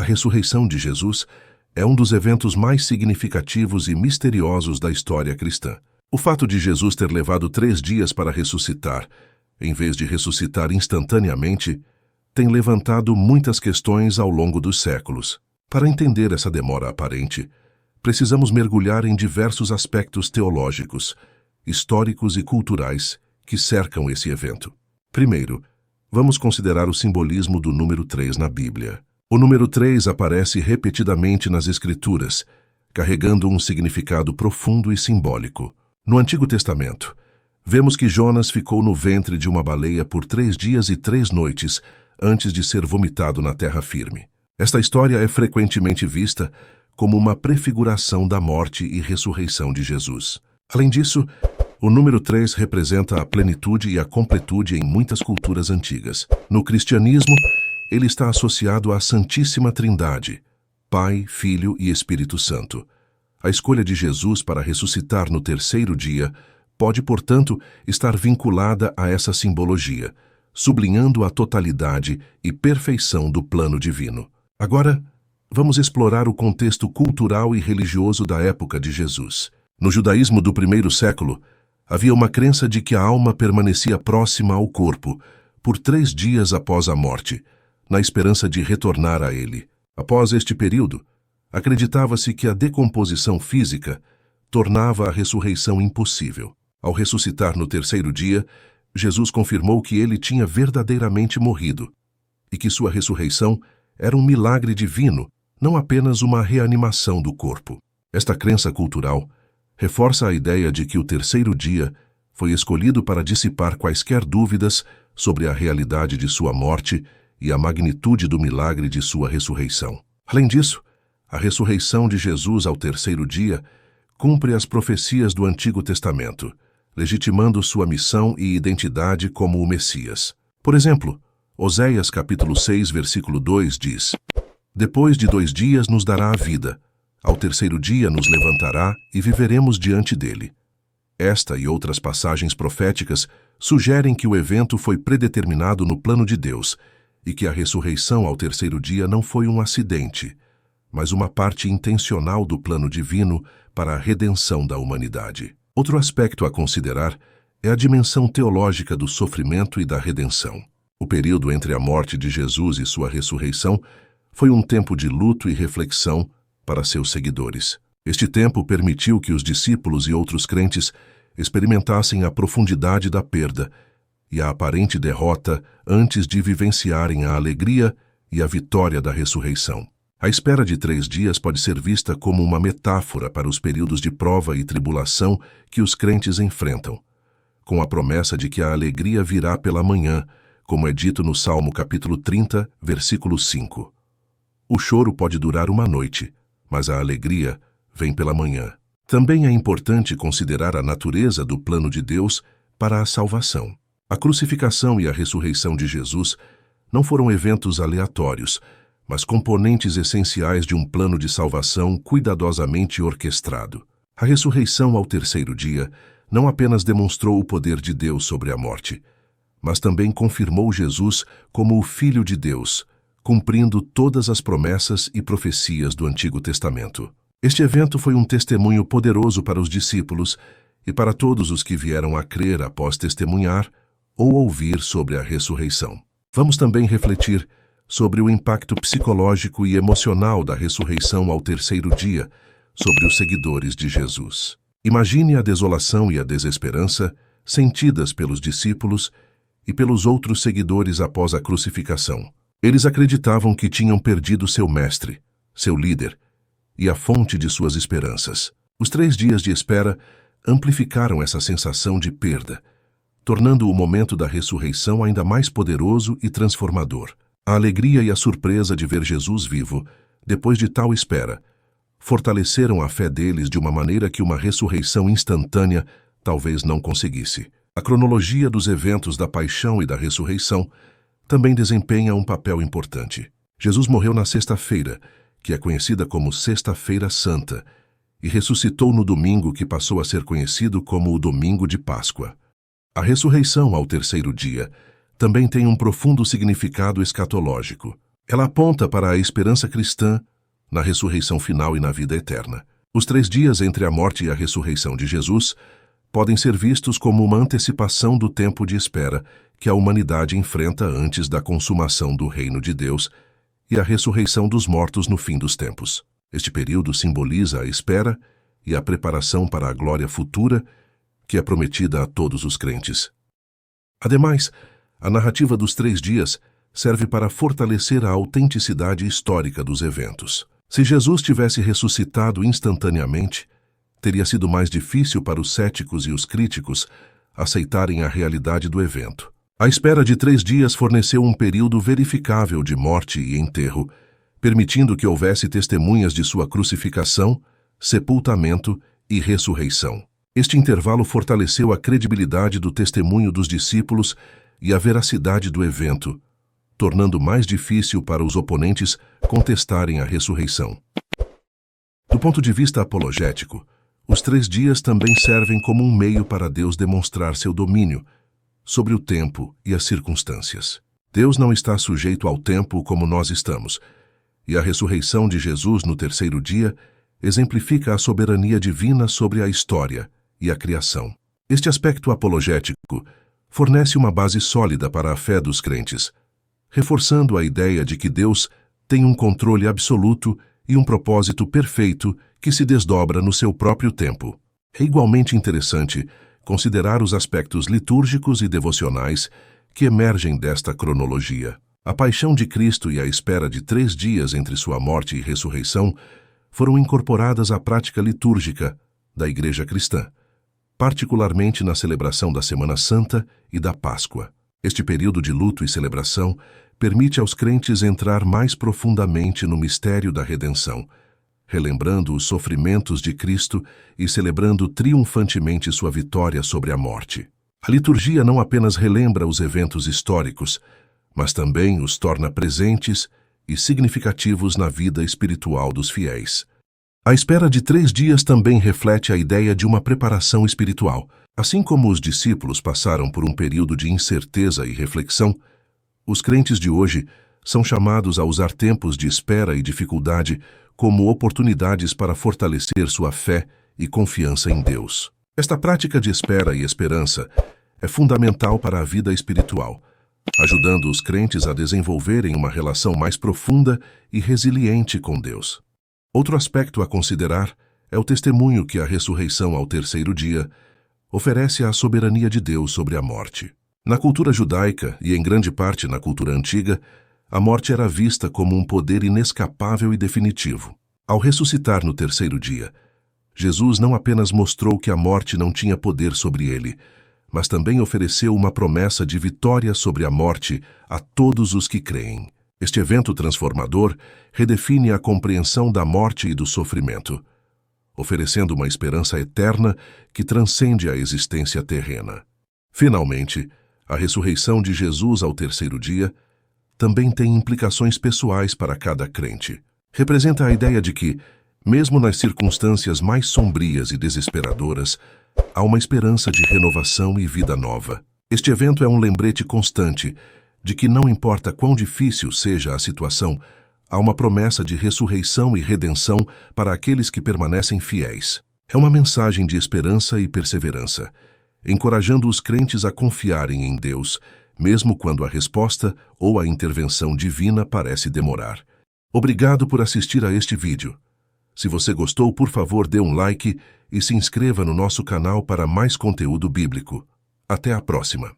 ressurreição de Jesus é um dos eventos mais significativos e misteriosos da história cristã. O fato de Jesus ter levado 3 dias para ressuscitar, em vez de ressuscitar instantaneamente, tem levantado muitas questões ao longo dos séculos. Para entender essa demora aparente, precisamos mergulhar em diversos aspectos teológicos, históricos e culturais que cercam esse evento. Primeiro, vamos considerar o simbolismo do número 3 na Bíblia. O número 3 aparece repetidamente nas Escrituras, carregando um significado profundo e simbólico. No Antigo Testamento, vemos que Jonas ficou no ventre de uma baleia por 3 dias e 3 noites antes de ser vomitado na terra firme. Esta história é frequentemente vista como uma prefiguração da morte e ressurreição de Jesus. Além disso, o número 3 representa a plenitude e a completude em muitas culturas antigas. No cristianismo, ele está associado à Santíssima Trindade, Pai, Filho e Espírito Santo. A escolha de Jesus para ressuscitar no 3º dia pode, portanto, estar vinculada a essa simbologia, sublinhando a totalidade e perfeição do plano divino. Agora, vamos explorar o contexto cultural e religioso da época de Jesus. No judaísmo do 1º século, havia uma crença de que a alma permanecia próxima ao corpo por 3 dias após a morte, na esperança de retornar a ele. Após este período, acreditava-se que a decomposição física tornava a ressurreição impossível. Ao ressuscitar no 3º dia, Jesus confirmou que ele tinha verdadeiramente morrido e que sua ressurreição era um milagre divino, não apenas uma reanimação do corpo. Esta crença cultural reforça a ideia de que o 3º dia foi escolhido para dissipar quaisquer dúvidas sobre a realidade de sua morte e a magnitude do milagre de sua ressurreição. Além disso, a ressurreição de Jesus ao 3º dia cumpre as profecias do Antigo Testamento, legitimando sua missão e identidade como o Messias. Por exemplo, Oséias capítulo 6, versículo 2 diz: "Depois de 2 dias nos dará a vida, ao 3º dia nos levantará e viveremos diante dele." Esta e outras passagens proféticas sugerem que o evento foi predeterminado no plano de Deus e que a ressurreição ao 3º dia não foi um acidente, mas uma parte intencional do plano divino para a redenção da humanidade. Outro aspecto a considerar é a dimensão teológica do sofrimento e da redenção. O período entre a morte de Jesus e sua ressurreição foi um tempo de luto e reflexão para seus seguidores. Este tempo permitiu que os discípulos e outros crentes experimentassem a profundidade da perda e a aparente derrota antes de vivenciarem a alegria e a vitória da ressurreição. A espera de 3 dias pode ser vista como uma metáfora para os períodos de prova e tribulação que os crentes enfrentam, com a promessa de que a alegria virá pela manhã, como é dito no Salmo capítulo 30, versículo 5. O choro pode durar uma noite, mas a alegria vem pela manhã. Também é importante considerar a natureza do plano de Deus para a salvação. A crucificação e a ressurreição de Jesus não foram eventos aleatórios, mas componentes essenciais de um plano de salvação cuidadosamente orquestrado. A ressurreição ao 3º dia não apenas demonstrou o poder de Deus sobre a morte, mas também confirmou Jesus como o Filho de Deus, cumprindo todas as promessas e profecias do Antigo Testamento. Este evento foi um testemunho poderoso para os discípulos e para todos os que vieram a crer após testemunhar ou ouvir sobre a ressurreição. Vamos também refletir sobre o impacto psicológico e emocional da ressurreição ao 3º dia sobre os seguidores de Jesus. Imagine a desolação e a desesperança sentidas pelos discípulos e pelos outros seguidores após a crucificação. Eles acreditavam que tinham perdido seu mestre, seu líder, e a fonte de suas esperanças. Os 3 dias de espera amplificaram essa sensação de perda, tornando o momento da ressurreição ainda mais poderoso e transformador. A alegria e a surpresa de ver Jesus vivo, depois de tal espera, fortaleceram a fé deles de uma maneira que uma ressurreição instantânea talvez não conseguisse. A cronologia dos eventos da paixão e da ressurreição também desempenha um papel importante. Jesus morreu na sexta-feira, que é conhecida como Sexta-feira Santa, e ressuscitou no domingo que passou a ser conhecido como o Domingo de Páscoa. A ressurreição ao 3º dia também tem um profundo significado escatológico. Ela aponta para a esperança cristã na ressurreição final e na vida eterna. Os 3 dias entre a morte e a ressurreição de Jesus podem ser vistos como uma antecipação do tempo de espera que a humanidade enfrenta antes da consumação do reino de Deus e a ressurreição dos mortos no fim dos tempos. Este período simboliza a espera e a preparação para a glória futura que é prometida a todos os crentes. Ademais, a narrativa dos 3 dias serve para fortalecer a autenticidade histórica dos eventos. Se Jesus tivesse ressuscitado instantaneamente, teria sido mais difícil para os céticos e os críticos aceitarem a realidade do evento. A espera de 3 dias forneceu um período verificável de morte e enterro, permitindo que houvesse testemunhas de sua crucificação, sepultamento e ressurreição. Este intervalo fortaleceu a credibilidade do testemunho dos discípulos e a veracidade do evento, tornando mais difícil para os oponentes contestarem a ressurreição. Do ponto de vista apologético, os 3 dias também servem como um meio para Deus demonstrar seu domínio sobre o tempo e as circunstâncias. Deus não está sujeito ao tempo como nós estamos, e a ressurreição de Jesus no 3º dia exemplifica a soberania divina sobre a história e a criação. Este aspecto apologético fornece uma base sólida para a fé dos crentes, reforçando a ideia de que Deus tem um controle absoluto e um propósito perfeito que se desdobra no seu próprio tempo. É igualmente interessante considerar os aspectos litúrgicos e devocionais que emergem desta cronologia. A paixão de Cristo e a espera de 3 dias entre sua morte e ressurreição foram incorporadas à prática litúrgica da Igreja cristã, particularmente na celebração da Semana Santa e da Páscoa. Este período de luto e celebração permite aos crentes entrar mais profundamente no mistério da redenção, relembrando os sofrimentos de Cristo e celebrando triunfantemente sua vitória sobre a morte. A liturgia não apenas relembra os eventos históricos, mas também os torna presentes e significativos na vida espiritual dos fiéis. A espera de 3 dias também reflete a ideia de uma preparação espiritual. Assim como os discípulos passaram por um período de incerteza e reflexão, os crentes de hoje são chamados a usar tempos de espera e dificuldade como oportunidades para fortalecer sua fé e confiança em Deus. Esta prática de espera e esperança é fundamental para a vida espiritual, ajudando os crentes a desenvolverem uma relação mais profunda e resiliente com Deus. Outro aspecto a considerar é o testemunho que a ressurreição ao 3º dia oferece à soberania de Deus sobre a morte. Na cultura judaica e em grande parte na cultura antiga, a morte era vista como um poder inescapável e definitivo. Ao ressuscitar no 3º dia, Jesus não apenas mostrou que a morte não tinha poder sobre ele, mas também ofereceu uma promessa de vitória sobre a morte a todos os que creem. Este evento transformador redefine a compreensão da morte e do sofrimento, oferecendo uma esperança eterna que transcende a existência terrena. Finalmente, a ressurreição de Jesus ao 3º dia também tem implicações pessoais para cada crente. Representa a ideia de que, mesmo nas circunstâncias mais sombrias e desesperadoras, há uma esperança de renovação e vida nova. Este evento é um lembrete constante de que não importa quão difícil seja a situação, há uma promessa de ressurreição e redenção para aqueles que permanecem fiéis. É uma mensagem de esperança e perseverança, encorajando os crentes a confiarem em Deus, mesmo quando a resposta ou a intervenção divina parece demorar. Obrigado por assistir a este vídeo. Se você gostou, por favor, dê um like e se inscreva no nosso canal para mais conteúdo bíblico. Até a próxima!